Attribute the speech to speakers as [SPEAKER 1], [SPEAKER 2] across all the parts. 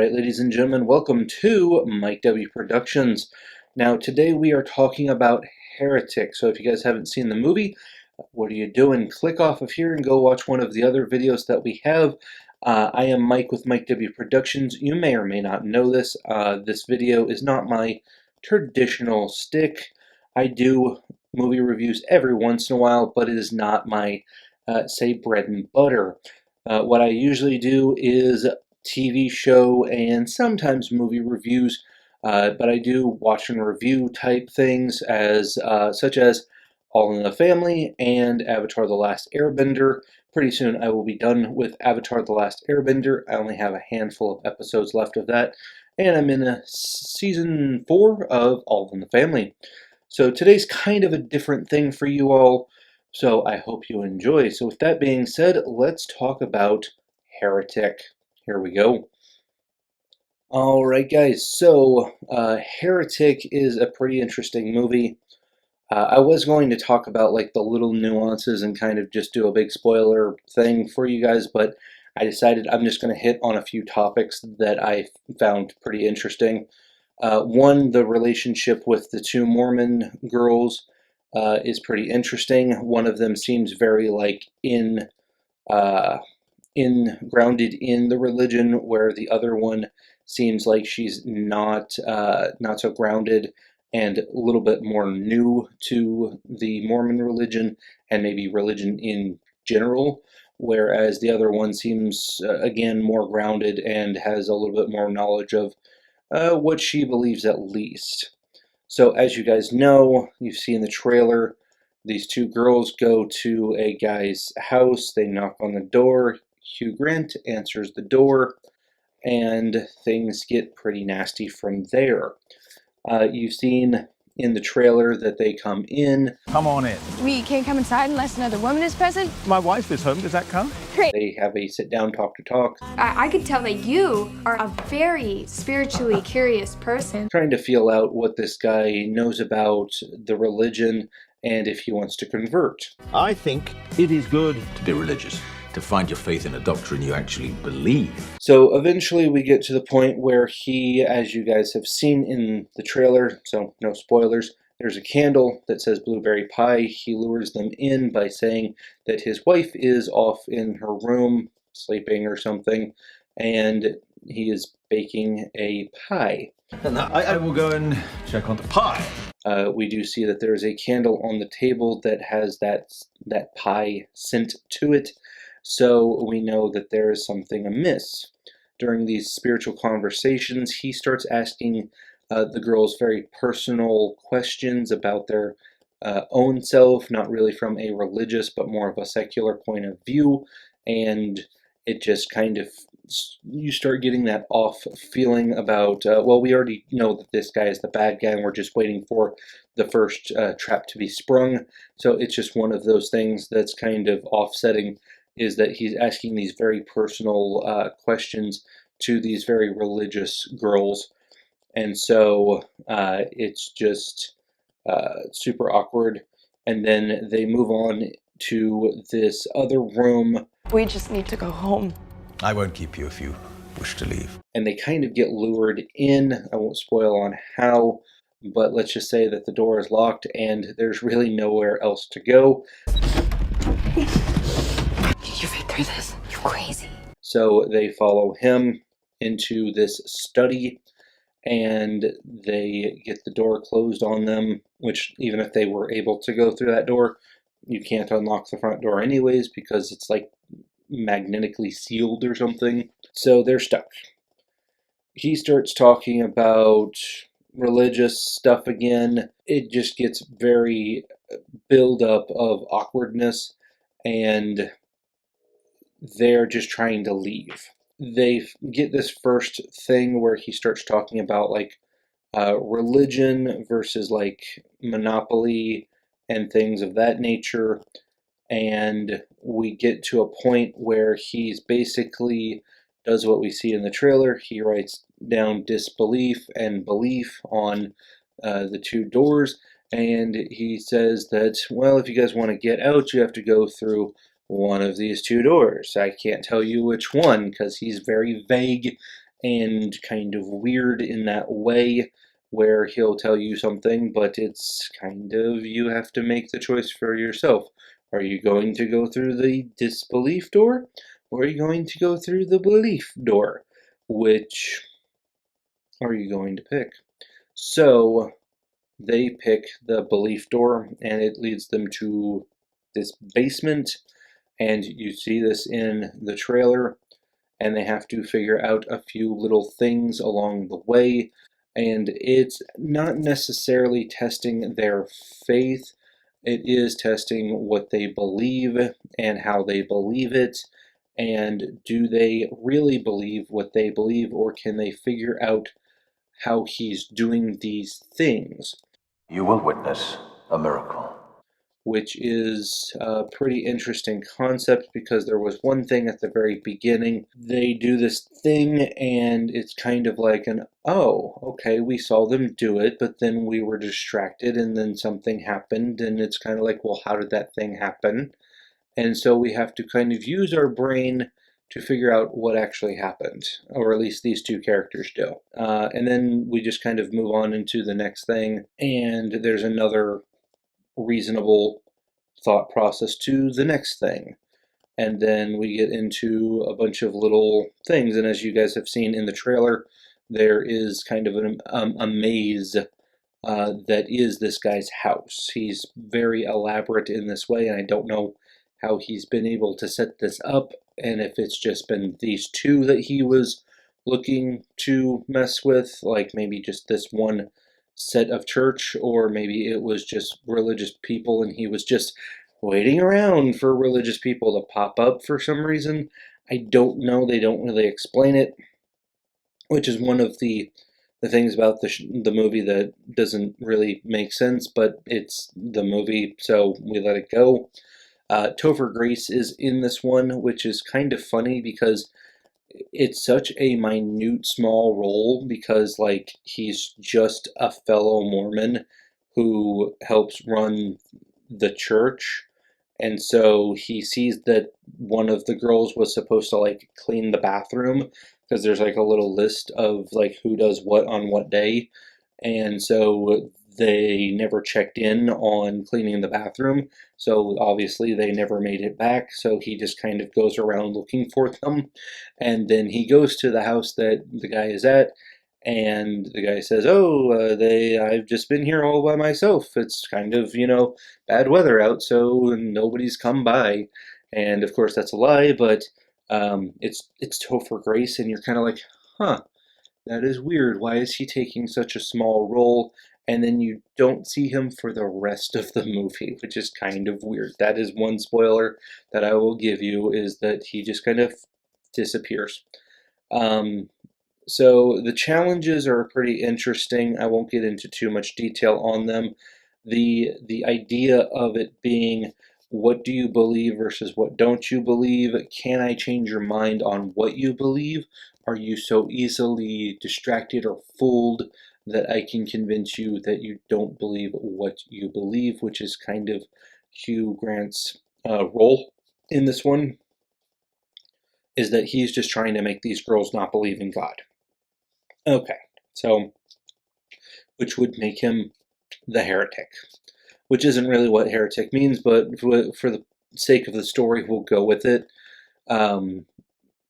[SPEAKER 1] Alright, ladies and gentlemen, welcome to Mike W. Productions. Now, today we are talking about Heretic. So if you guys haven't seen the movie, what are you doing? Click off of here and go watch one of the other videos that we have. I am Mike with Mike W. Productions. You may or may not know this. This video is not my traditional stick. I do movie reviews every once in a while, but it is not my, say, bread and butter. What I usually do is TV show and sometimes movie reviews, but I do watch and review type things as such as All in the Family and Avatar: The Last Airbender. Pretty soon I will be done with Avatar: The Last Airbender. I only have a handful of episodes left of that, and I'm in season 4 of All in the Family. So today's kind of a different thing for you all, so I hope you enjoy. So with that being said, let's talk about Heretic. Here we go. Alright guys, so Heretic is a pretty interesting movie. I was going to talk about like the little nuances and kind of just do a big spoiler thing for you guys, but I decided I'm just going to hit on a few topics that I found pretty interesting. One, the relationship with the two Mormon girls is pretty interesting. One of them seems very like grounded in the religion, where the other one seems like she's not so grounded and a little bit more new to the Mormon religion and maybe religion in general, whereas the other one seems again more grounded and has a little bit more knowledge of what she believes at least. So as you guys know, you see in the trailer, these two girls go to a guy's house. They knock on the door. Hugh Grant answers the door, and things get pretty nasty from there. You've seen in the trailer that they come in.
[SPEAKER 2] Come on in.
[SPEAKER 3] We can't come inside unless another woman is present?
[SPEAKER 2] My wife is home. Does that count?
[SPEAKER 3] Great.
[SPEAKER 1] They have a sit-down, talk-to-talk.
[SPEAKER 3] I could tell that you are a very spiritually curious person.
[SPEAKER 1] Trying to feel out what this guy knows about the religion and if he wants to convert.
[SPEAKER 2] I think it is good to be religious, to find your faith in a doctrine you actually believe.
[SPEAKER 1] So eventually we get to the point where he, as you guys have seen in the trailer, so no spoilers, there's a candle that says blueberry pie. He lures them in by saying that his wife is off in her room, sleeping or something, and he is baking a pie.
[SPEAKER 2] And I will go and check on the pie.
[SPEAKER 1] We do see that there's a candle on the table that has that pie scent to it, so we know that there is something amiss. During these spiritual conversations, he starts asking the girls very personal questions about their own self, not really from a religious but more of a secular point of view, and it just kind of, you start getting that off feeling about, well, we already know that this guy is the bad guy and we're just waiting for the first trap to be sprung. So it's just one of those things that's kind of offsetting, is that he's asking these very personal questions to these very religious girls. And so it's just super awkward. And then they move on to this other room.
[SPEAKER 3] We just need to go home.
[SPEAKER 2] I won't keep you if you wish to leave.
[SPEAKER 1] And they kind of get lured in. I won't spoil on how, but let's just say that the door is locked and there's really nowhere else to go.
[SPEAKER 3] Can you fit through this? You're crazy.
[SPEAKER 1] So they follow him into this study and they get the door closed on them, which even if they were able to go through that door, you can't unlock the front door anyways because it's like magnetically sealed or something. So they're stuck. He starts talking about religious stuff again. It just gets very build-up of awkwardness, and they're just trying to leave. They get this first thing where he starts talking about like religion versus like monopoly and things of that nature, and we get to a point where he's basically does what we see in the trailer. He writes down disbelief and belief on the two doors, and he says that, well, if you guys want to get out, you have to go through one of these two doors. I can't tell you which one because he's very vague and kind of weird in that way where he'll tell you something, but it's kind of you have to make the choice for yourself. Are you going to go through the disbelief door, or are you going to go through the belief door? Which are you going to pick? So they pick the belief door, and it leads them to this basement, and you see this in the trailer, and they have to figure out a few little things along the way, and it's not necessarily testing their faith. It is testing what they believe and how they believe it, and do they really believe what they believe, or can they figure out how he's doing these things?
[SPEAKER 2] You will witness a miracle.
[SPEAKER 1] Which is a pretty interesting concept because there was one thing at the very beginning. They do this thing, and it's kind of like oh, okay, we saw them do it, but then we were distracted, and then something happened, and it's kind of like, well, how did that thing happen? And so we have to kind of use our brain to figure out what actually happened, or at least these two characters do. And then we just kind of move on into the next thing, and there's another reasonable thought process to the next thing. And then we get into a bunch of little things. And as you guys have seen in the trailer, there is kind of a maze that is this guy's house. He's very elaborate in this way, and I don't know how he's been able to set this up, and if it's just been these two that he was looking to mess with, like maybe just this one set of church, or maybe it was just religious people and he was just waiting around for religious people to pop up for some reason. I don't know. They don't really explain it, which is one of the things about the movie that doesn't really make sense, but it's the movie, so we let it go. Topher Grace is in this one, which is kind of funny because it's such a minute, small role because, like, he's just a fellow Mormon who helps run the church. And so he sees that one of the girls was supposed to, like, clean the bathroom because there's, like, a little list of, like, who does what on what day. And so they never checked in on cleaning the bathroom. So obviously they never made it back. So he just kind of goes around looking for them. And then he goes to the house that the guy is at. And the guy says, "Oh, I've just been here all by myself. It's kind of, bad weather out, so nobody's come by." And of course, that's a lie, but it's Topher Grace, and you're kind of like, huh, that is weird. Why is he taking such a small role? And then you don't see him for the rest of the movie, which is kind of weird. That is one spoiler that I will give you, is that he just kind of disappears. Um, so the challenges are pretty interesting. I won't get into too much detail on them. The idea of it being, what do you believe versus what don't you believe? Can I change your mind on what you believe? Are you so easily distracted or fooled that I can convince you that you don't believe what you believe, which is kind of Hugh Grant's role in this one, is that he's just trying to make these girls not believe in God. Okay, so, which would make him the heretic, which isn't really what heretic means, but for the sake of the story, we'll go with it. Um,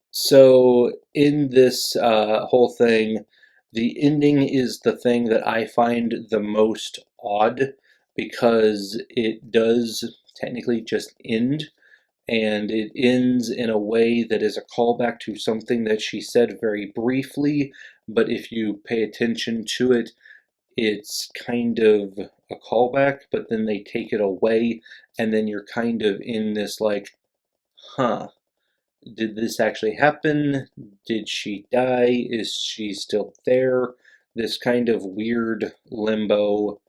[SPEAKER 1] so, in this whole thing, the ending is the thing that I find the most odd because it does technically just end, and it ends in a way that is a callback to something that she said very briefly, but if you pay attention to it, it's kind of a callback, but then they take it away, and then you're kind of in this like, huh, did this actually happen? Did she die? Is she still there? This kind of weird limbo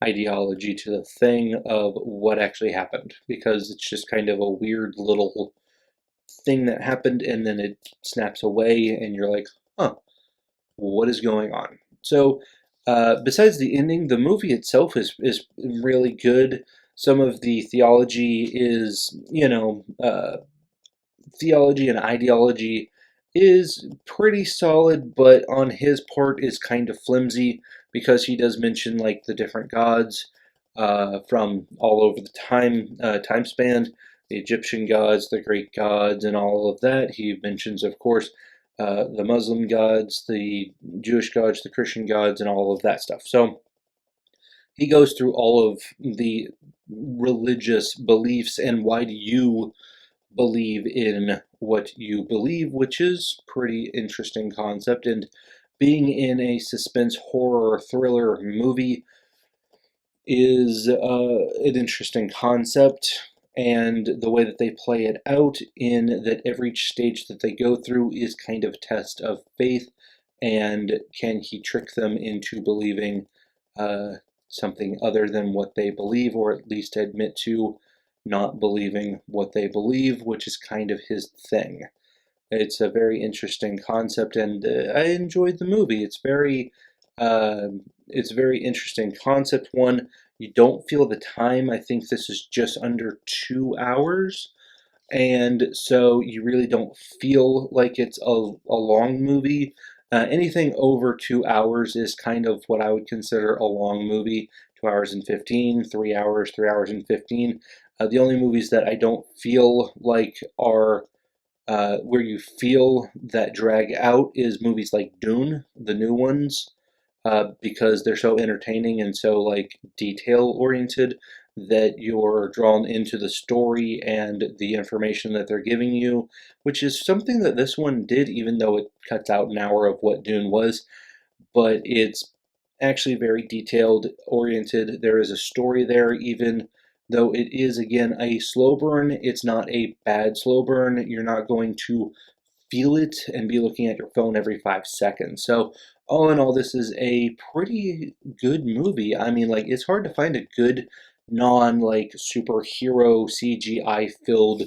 [SPEAKER 1] ideology to the thing of what actually happened, because it's just kind of a weird little thing that happened and then it snaps away and you're like, huh, what is going on? So besides the ending, the movie itself is really good. Some of the theology is, theology and ideology is pretty solid, but on his part is kind of flimsy because he does mention like the different gods from all over the time span, the Egyptian gods, the Greek gods, and all of that. He mentions, of course, the Muslim gods, the Jewish gods, the Christian gods, and all of that stuff. So he goes through all of the religious beliefs and why do you believe in what you believe, which is pretty interesting concept. And being in a suspense horror thriller movie is an interesting concept, and the way that they play it out in that every stage that they go through is kind of a test of faith, and can he trick them into believing uh, something other than what they believe, or at least admit to not believing what they believe, which is kind of his thing. It's a very interesting concept, and I enjoyed the movie. Uh, it's a very interesting concept. One, you don't feel the time. I think this is just under 2 hours, and so you really don't feel like it's a long movie. Anything over 2 hours is kind of what I would consider a long movie. 2 hours and 15, 3 hours, 3 hours and 15. The only movies that I don't feel like are where you feel that drag out is movies like Dune, the new ones, because they're so entertaining and so like detail oriented that you're drawn into the story and the information that they're giving you, which is something that this one did, even though it cuts out an hour of what Dune was, but it's actually very detailed oriented. There is a story there, even though it is again a slow burn. It's not a bad slow burn. You're not going to feel it and be looking at your phone every 5 seconds. So all in all, this is a pretty good movie. I mean, like, it's hard to find a good non like superhero CGI filled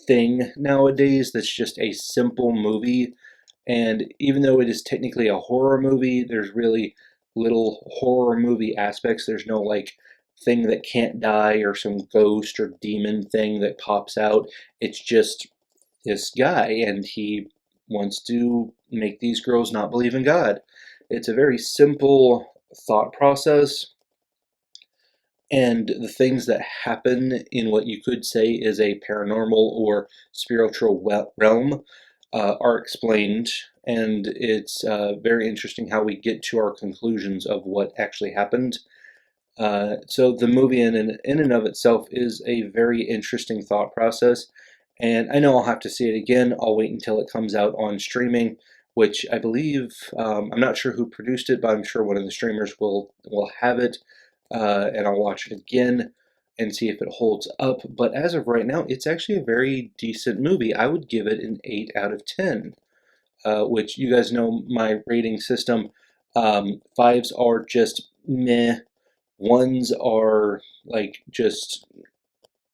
[SPEAKER 1] thing nowadays that's just a simple movie. And even though it is technically a horror movie, there's really little horror movie aspects. There's no like thing that can't die or some ghost or demon thing that pops out. It's just this guy, and he wants to make these girls not believe in God. It's a very simple thought process, and the things that happen in what you could say is a paranormal or spiritual realm are explained, and it's very interesting how we get to our conclusions of what actually happened. So the movie in and of itself is a very interesting thought process, and I know I'll have to see it again. I'll wait until it comes out on streaming, which I believe I'm not sure who produced it, but I'm sure one of the streamers will have it, and I'll watch it again and see if it holds up. But as of right now, it's actually a very decent movie. I would give it an 8 out of 10, which you guys know my rating system. Fives are just meh. Ones are like just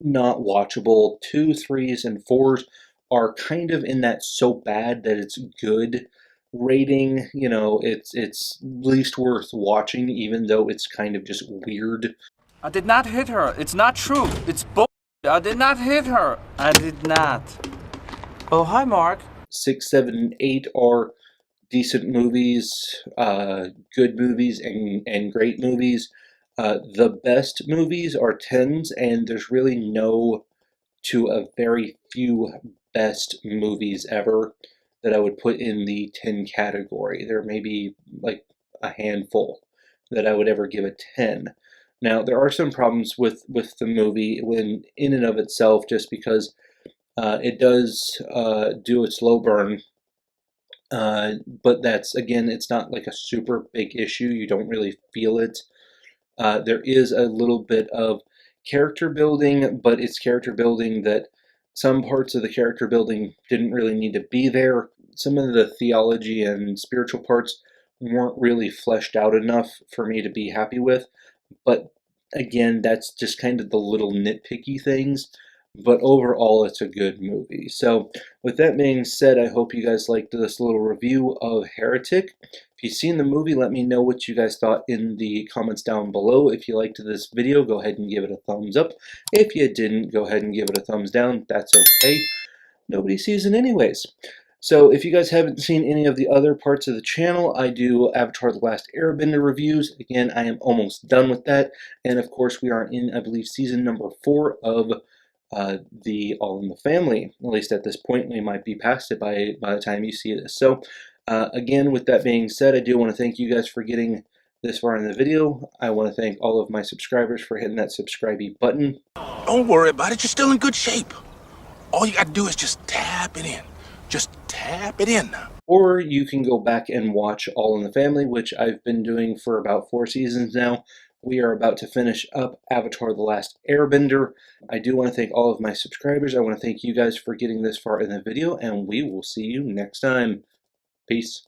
[SPEAKER 1] not watchable. Two, threes, and fours are kind of in that so bad that it's good rating. You know, it's least worth watching, even though it's kind of just weird.
[SPEAKER 4] I did not hit her. It's not true. It's bull. I did not hit her. I did not. Oh, hi, Mark.
[SPEAKER 1] 6, 7, and 8 are decent movies, good movies, and great movies. The best movies are tens, and there's really no to a very few best movies ever that I would put in the 10 category. There may be like a handful that I would ever give a 10. Now, there are some problems with the movie when in and of itself, just because it does do a slow burn, but that's again, it's not like a super big issue. You don't really feel it. There is a little bit of character building, but it's character building that some parts of the character building didn't really need to be there. Some of the theology and spiritual parts weren't really fleshed out enough for me to be happy with. But again, that's just kind of the little nitpicky things. But overall, it's a good movie. So, with that being said, I hope you guys liked this little review of Heretic. If you've seen the movie, let me know what you guys thought in the comments down below. If you liked this video, go ahead and give it a thumbs up. If you didn't, go ahead and give it a thumbs down. That's okay. Nobody sees it anyways. So if you guys haven't seen any of the other parts of the channel, I do Avatar The Last Airbender reviews. Again, I am almost done with that. And of course, we are in, I believe, season number 4 of the All in the Family. At least at this point, we might be past it by the time you see this. So again, with that being said, I do want to thank you guys for getting this far in the video. I want to thank all of my subscribers for hitting that subscribe button.
[SPEAKER 2] Don't worry about it. You're still in good shape. All you got to do is just tap it in. Just tap it in now.
[SPEAKER 1] Or you can go back and watch All in the Family, which I've been doing for about 4 seasons now. We are about to finish up Avatar The Last Airbender. I do want to thank all of my subscribers. I want to thank you guys for getting this far in the video, and we will see you next time. Peace.